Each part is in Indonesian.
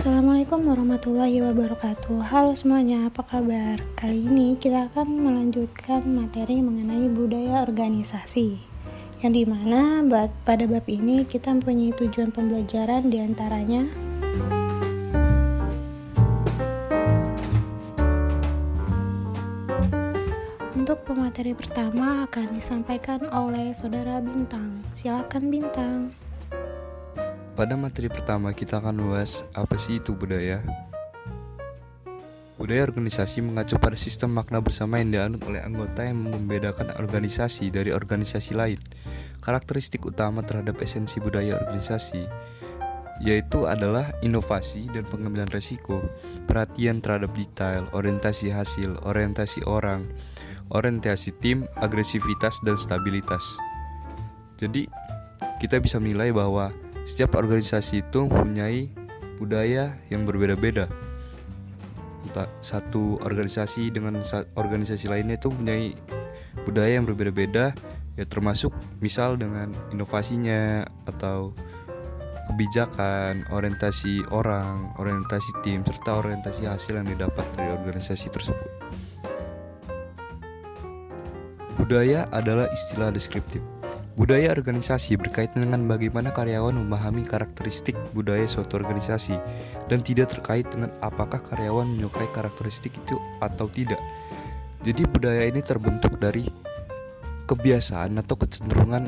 Assalamualaikum warahmatullahi wabarakatuh. Halo semuanya, apa kabar? Kali ini kita akan melanjutkan materi mengenai budaya organisasi, yang dimana pada bab ini kita mempunyai tujuan pembelajaran diantaranya untuk pemateri pertama akan disampaikan oleh Saudara Bintang. Silakan Bintang. Pada materi pertama kita akan membahas apa sih itu budaya. Budaya organisasi mengacu pada sistem makna bersama yang dianut oleh anggota yang membedakan organisasi dari organisasi lain. Karakteristik utama terhadap esensi budaya organisasi yaitu adalah inovasi dan pengambilan resiko, perhatian terhadap detail, orientasi hasil, orientasi orang, orientasi tim, agresivitas, dan stabilitas. Jadi kita bisa menilai bahwa setiap organisasi itu mempunyai budaya yang berbeda-beda. Satu organisasi dengan organisasi lainnya itu mempunyai budaya yang berbeda-beda, ya termasuk misal dengan inovasinya atau kebijakan, orientasi orang, orientasi tim, serta orientasi hasil yang didapat dari organisasi tersebut. Budaya adalah istilah deskriptif. Budaya organisasi berkaitan dengan bagaimana karyawan memahami karakteristik budaya suatu organisasi dan tidak terkait dengan apakah karyawan menyukai karakteristik itu atau tidak. Jadi budaya ini terbentuk dari kebiasaan atau kecenderungan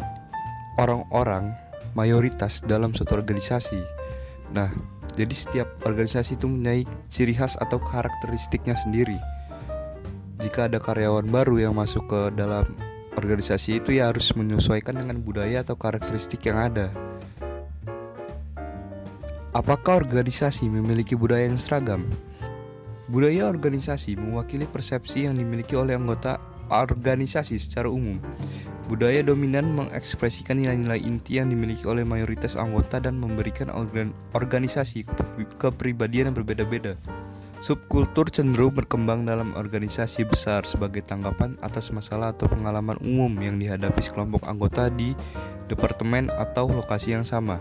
orang-orang mayoritas dalam suatu organisasi. Nah, jadi setiap organisasi itu mempunyai ciri khas atau karakteristiknya sendiri. Jika ada karyawan baru yang masuk ke dalam organisasi itu, ya harus menyesuaikan dengan budaya atau karakteristik yang ada. Apakah organisasi memiliki budaya yang seragam? Budaya organisasi mewakili persepsi yang dimiliki oleh anggota organisasi secara umum. Budaya dominan mengekspresikan nilai-nilai inti yang dimiliki oleh mayoritas anggota dan memberikan organisasi kepribadian yang berbeda-beda. Subkultur cenderung berkembang dalam organisasi besar sebagai tanggapan atas masalah atau pengalaman umum yang dihadapi sekelompok anggota di departemen atau lokasi yang sama.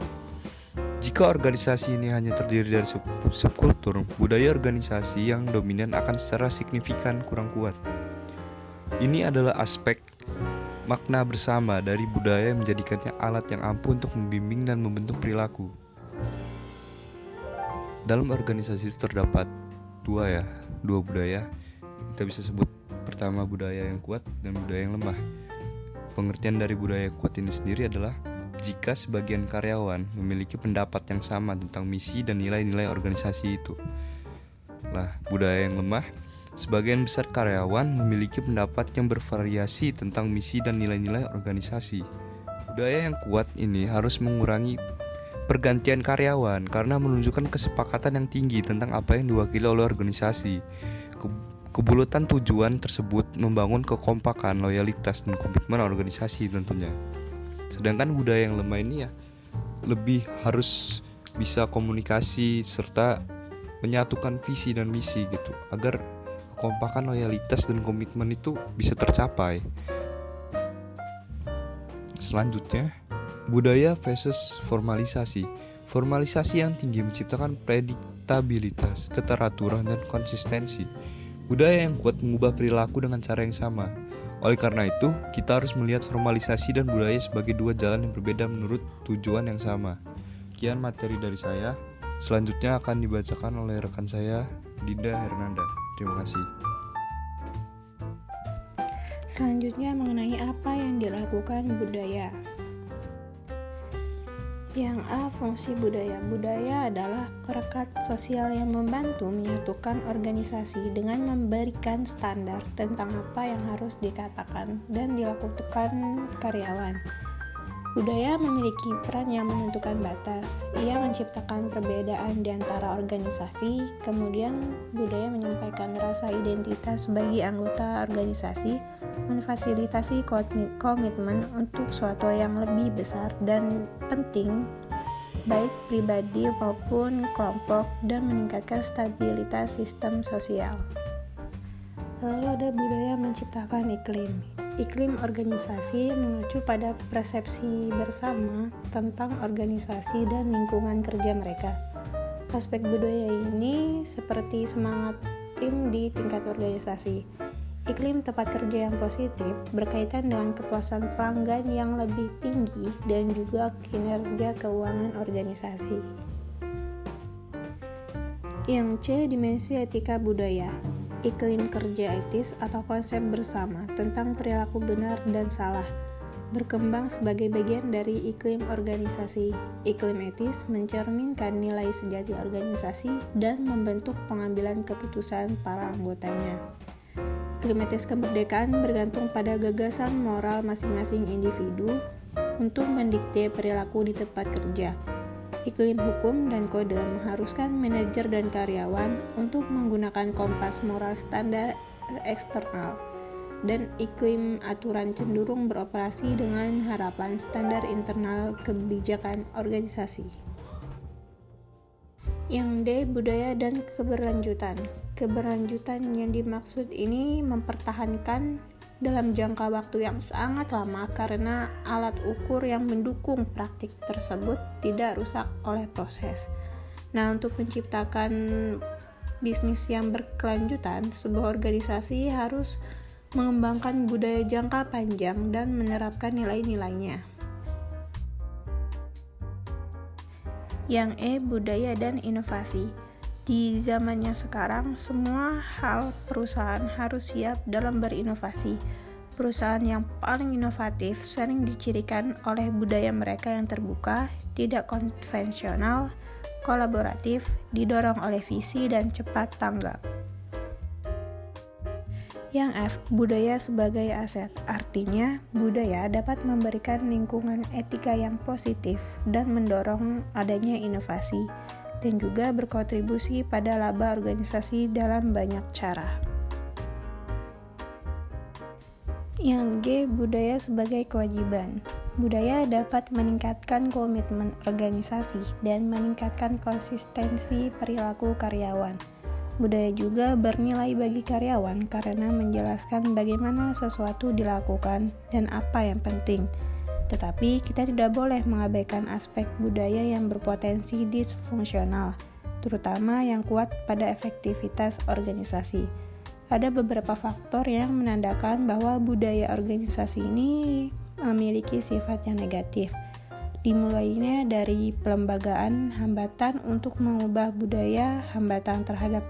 Jika organisasi ini hanya terdiri dari subkultur, budaya organisasi yang dominan akan secara signifikan kurang kuat. Ini adalah aspek makna bersama dari budaya yang menjadikannya alat yang ampuh untuk membimbing dan membentuk perilaku. Dalam organisasi itu terdapat dua budaya. Kita bisa sebut pertama budaya yang kuat dan budaya yang lemah. Pengertian dari budaya kuat ini sendiri adalah jika sebagian karyawan memiliki pendapat yang sama tentang misi dan nilai-nilai organisasi itu. Nah, budaya yang lemah, sebagian besar karyawan memiliki pendapat yang bervariasi tentang misi dan nilai-nilai organisasi. Budaya yang kuat ini harus mengurangi pergantian karyawan karena menunjukkan kesepakatan yang tinggi tentang apa yang diwakili oleh organisasi. Kebulatan tujuan tersebut membangun kekompakan, loyalitas, dan komitmen organisasi tentunya. Sedangkan budaya yang lemah ini ya lebih harus bisa komunikasi serta menyatukan visi dan misi gitu, agar kekompakan, loyalitas, dan komitmen itu bisa tercapai. Selanjutnya, budaya versus formalisasi. Formalisasi yang tinggi menciptakan prediktabilitas, keteraturan, dan konsistensi. Budaya yang kuat mengubah perilaku dengan cara yang sama. Oleh karena itu, kita harus melihat formalisasi dan budaya sebagai dua jalan yang berbeda menurut tujuan yang sama. Sekian materi dari saya. Selanjutnya akan dibacakan oleh rekan saya, Dinda Hernanda. Terima kasih. Selanjutnya mengenai apa yang dilakukan budaya. Yang A. Fungsi budaya. Budaya adalah perekat sosial yang membantu menyatukan organisasi dengan memberikan standar tentang apa yang harus dikatakan dan dilakukan karyawan. Budaya memiliki peran yang menentukan batas. Ia menciptakan perbedaan di antara organisasi. Kemudian, budaya menyampaikan rasa identitas bagi anggota organisasi, memfasilitasi komitmen untuk suatu yang lebih besar dan penting, baik pribadi maupun kelompok, dan meningkatkan stabilitas sistem sosial. Lalu ada budaya menciptakan iklim. Iklim organisasi mengacu pada persepsi bersama tentang organisasi dan lingkungan kerja mereka. Aspek budaya ini seperti semangat tim di tingkat organisasi. Iklim tempat kerja yang positif berkaitan dengan kepuasan pelanggan yang lebih tinggi dan juga kinerja keuangan organisasi. Yang C, dimensi etika budaya. Iklim kerja etis atau konsep bersama tentang perilaku benar dan salah berkembang sebagai bagian dari iklim organisasi. Iklim etis mencerminkan nilai sejati organisasi dan membentuk pengambilan keputusan para anggotanya. Iklim etis kemerdekaan bergantung pada gagasan moral masing-masing individu untuk mendikte perilaku di tempat kerja. Iklim hukum dan kode mengharuskan manajer dan karyawan untuk menggunakan kompas moral standar eksternal, dan iklim aturan cenderung beroperasi dengan harapan standar internal kebijakan organisasi. Yang D, budaya dan keberlanjutan. Keberlanjutan yang dimaksud ini mempertahankan dalam jangka waktu yang sangat lama karena alat ukur yang mendukung praktik tersebut tidak rusak oleh proses. Nah, untuk menciptakan bisnis yang berkelanjutan, sebuah organisasi harus mengembangkan budaya jangka panjang dan menerapkan nilai-nilainya. Yang E, budaya dan inovasi. Di zamannya sekarang, semua hal perusahaan harus siap dalam berinovasi. Perusahaan yang paling inovatif sering dicirikan oleh budaya mereka yang terbuka, tidak konvensional, kolaboratif, didorong oleh visi dan cepat tanggap. Yang F, budaya sebagai aset. Artinya, budaya dapat memberikan lingkungan etika yang positif dan mendorong adanya inovasi, dan juga berkontribusi pada laba organisasi dalam banyak cara. Yang G, budaya sebagai kewajiban. Budaya dapat meningkatkan komitmen organisasi dan meningkatkan konsistensi perilaku karyawan. Budaya juga bernilai bagi karyawan karena menjelaskan bagaimana sesuatu dilakukan dan apa yang penting. Tetapi kita tidak boleh mengabaikan aspek budaya yang berpotensi disfungsional, terutama yang kuat pada efektivitas organisasi. Ada beberapa faktor yang menandakan bahwa budaya organisasi ini memiliki sifat yang negatif. Dimulainya dari pelembagaan, hambatan untuk mengubah budaya, hambatan terhadap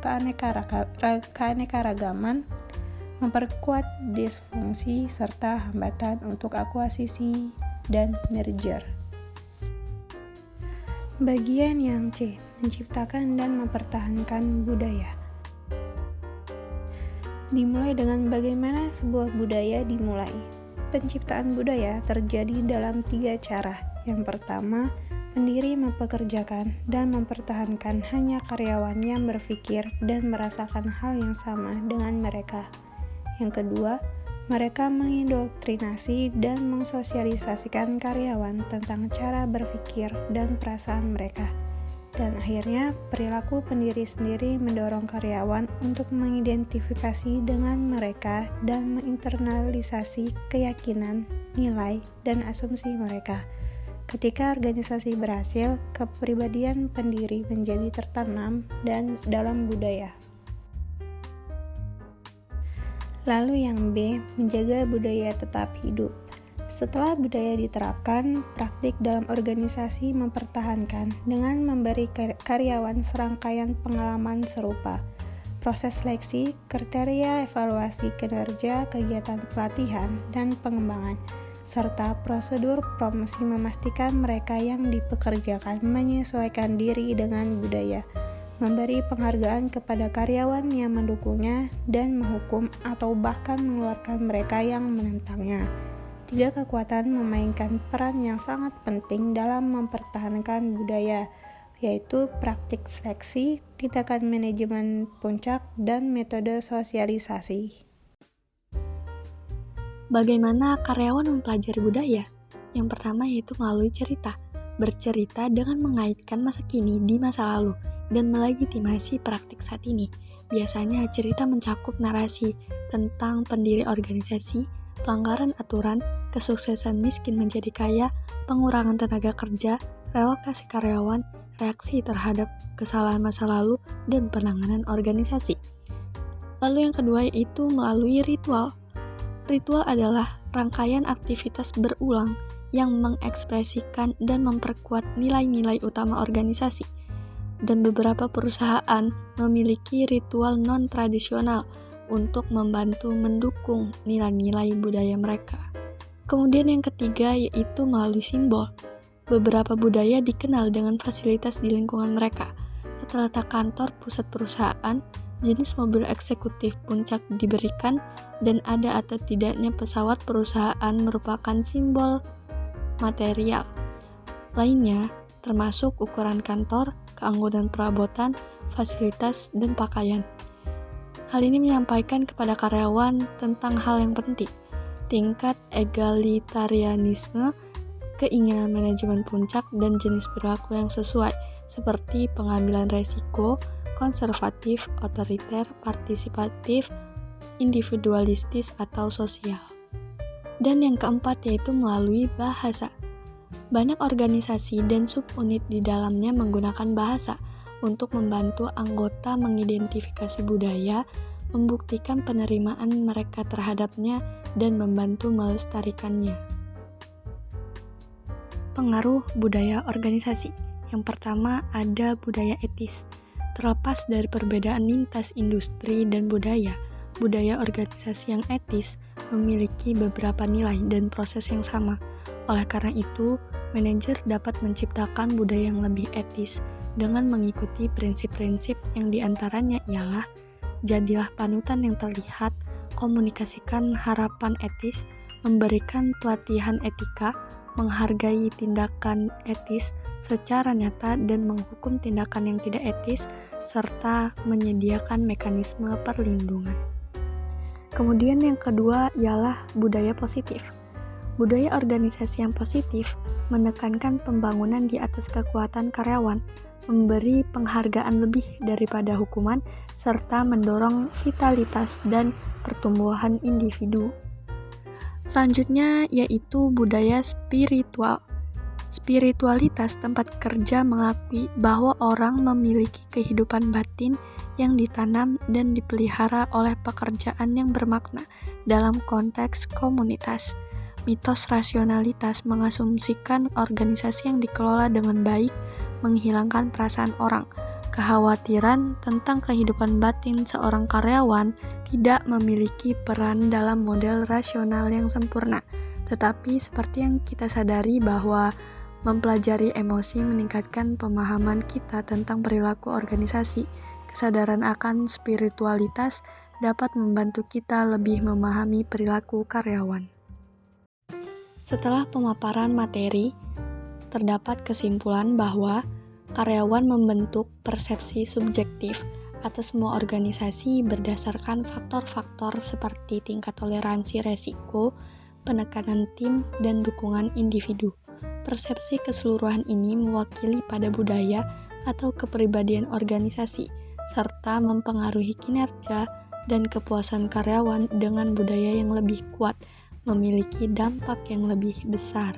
keanekaragaman, memperkuat disfungsi, serta hambatan untuk akuisisi dan merger. Bagian yang C, menciptakan dan mempertahankan budaya. Dimulai dengan bagaimana sebuah budaya dimulai. Penciptaan budaya terjadi dalam 3 cara. Yang pertama, pendiri mempekerjakan dan mempertahankan hanya karyawan yang berpikir dan merasakan hal yang sama dengan mereka. Yang kedua, mereka mengindoktrinasi dan mensosialisasikan karyawan tentang cara berpikir dan perasaan mereka. Dan akhirnya, perilaku pendiri sendiri mendorong karyawan untuk mengidentifikasi dengan mereka dan menginternalisasi keyakinan, nilai, dan asumsi mereka. Ketika organisasi berhasil, kepribadian pendiri menjadi tertanam dan dalam budaya. Lalu yang B, menjaga budaya tetap hidup. Setelah budaya diterapkan, praktik dalam organisasi mempertahankan dengan memberi karyawan serangkaian pengalaman serupa. Proses seleksi, kriteria evaluasi kinerja, kegiatan pelatihan, dan pengembangan, serta prosedur promosi memastikan mereka yang dipekerjakan menyesuaikan diri dengan budaya, memberi penghargaan kepada karyawan yang mendukungnya, dan menghukum atau bahkan mengeluarkan mereka yang menentangnya. 3 kekuatan memainkan peran yang sangat penting dalam mempertahankan budaya, yaitu praktik seleksi, tindakan manajemen puncak, dan metode sosialisasi. Bagaimana karyawan mempelajari budaya? Yang pertama yaitu melalui cerita. Bercerita dengan mengaitkan masa kini di masa lalu dan melegitimasi praktik saat ini. Biasanya cerita mencakup narasi tentang pendiri organisasi, pelanggaran aturan, kesuksesan miskin menjadi kaya, pengurangan tenaga kerja, relokasi karyawan, reaksi terhadap kesalahan masa lalu, dan penanganan organisasi. Lalu yang kedua yaitu melalui ritual. Ritual adalah rangkaian aktivitas berulang yang mengekspresikan dan memperkuat nilai-nilai utama organisasi. Dan beberapa perusahaan memiliki ritual non-tradisional untuk membantu mendukung nilai-nilai budaya mereka. Kemudian yang ketiga yaitu melalui simbol. Beberapa budaya dikenal dengan fasilitas di lingkungan mereka. Tata letak kantor pusat perusahaan, jenis mobil eksekutif puncak diberikan, dan ada atau tidaknya pesawat perusahaan merupakan simbol material. Lainnya termasuk ukuran kantor, keanggotaan perabotan, fasilitas, dan pakaian. Hal ini menyampaikan kepada karyawan tentang hal yang penting, tingkat egalitarianisme, keinginan manajemen puncak, dan jenis perilaku yang sesuai, seperti pengambilan resiko, konservatif, otoriter, partisipatif, individualistis, atau sosial. Dan yang keempat yaitu melalui bahasa. Banyak organisasi dan subunit di dalamnya menggunakan bahasa untuk membantu anggota mengidentifikasi budaya, membuktikan penerimaan mereka terhadapnya, dan membantu melestarikannya. Pengaruh budaya organisasi. Yang pertama ada budaya etis. Terlepas dari perbedaan lintas industri dan budaya organisasi yang etis memiliki beberapa nilai dan proses yang sama. Oleh karena itu, manajer dapat menciptakan budaya yang lebih etis dengan mengikuti prinsip-prinsip yang diantaranya ialah jadilah panutan yang terlihat, komunikasikan harapan etis, memberikan pelatihan etika, menghargai tindakan etis secara nyata dan menghukum tindakan yang tidak etis, serta menyediakan mekanisme perlindungan. Kemudian yang kedua ialah budaya positif. Budaya organisasi yang positif menekankan pembangunan di atas kekuatan karyawan, memberi penghargaan lebih daripada hukuman, serta mendorong vitalitas dan pertumbuhan individu. Selanjutnya yaitu budaya spiritual. Spiritualitas tempat kerja mengakui bahwa orang memiliki kehidupan batin yang ditanam dan dipelihara oleh pekerjaan yang bermakna dalam konteks komunitas. Mitos rasionalitas mengasumsikan organisasi yang dikelola dengan baik menghilangkan perasaan orang. Kekhawatiran tentang kehidupan batin seorang karyawan tidak memiliki peran dalam model rasional yang sempurna. Tetapi seperti yang kita sadari bahwa mempelajari emosi meningkatkan pemahaman kita tentang perilaku organisasi, kesadaran akan spiritualitas dapat membantu kita lebih memahami perilaku karyawan. Setelah pemaparan materi, terdapat kesimpulan bahwa karyawan membentuk persepsi subjektif atas semua organisasi berdasarkan faktor-faktor seperti tingkat toleransi resiko, penekanan tim, dan dukungan individu. Persepsi keseluruhan ini mewakili pada budaya atau kepribadian organisasi, serta mempengaruhi kinerja dan kepuasan karyawan dengan budaya yang lebih kuat, memiliki dampak yang lebih besar.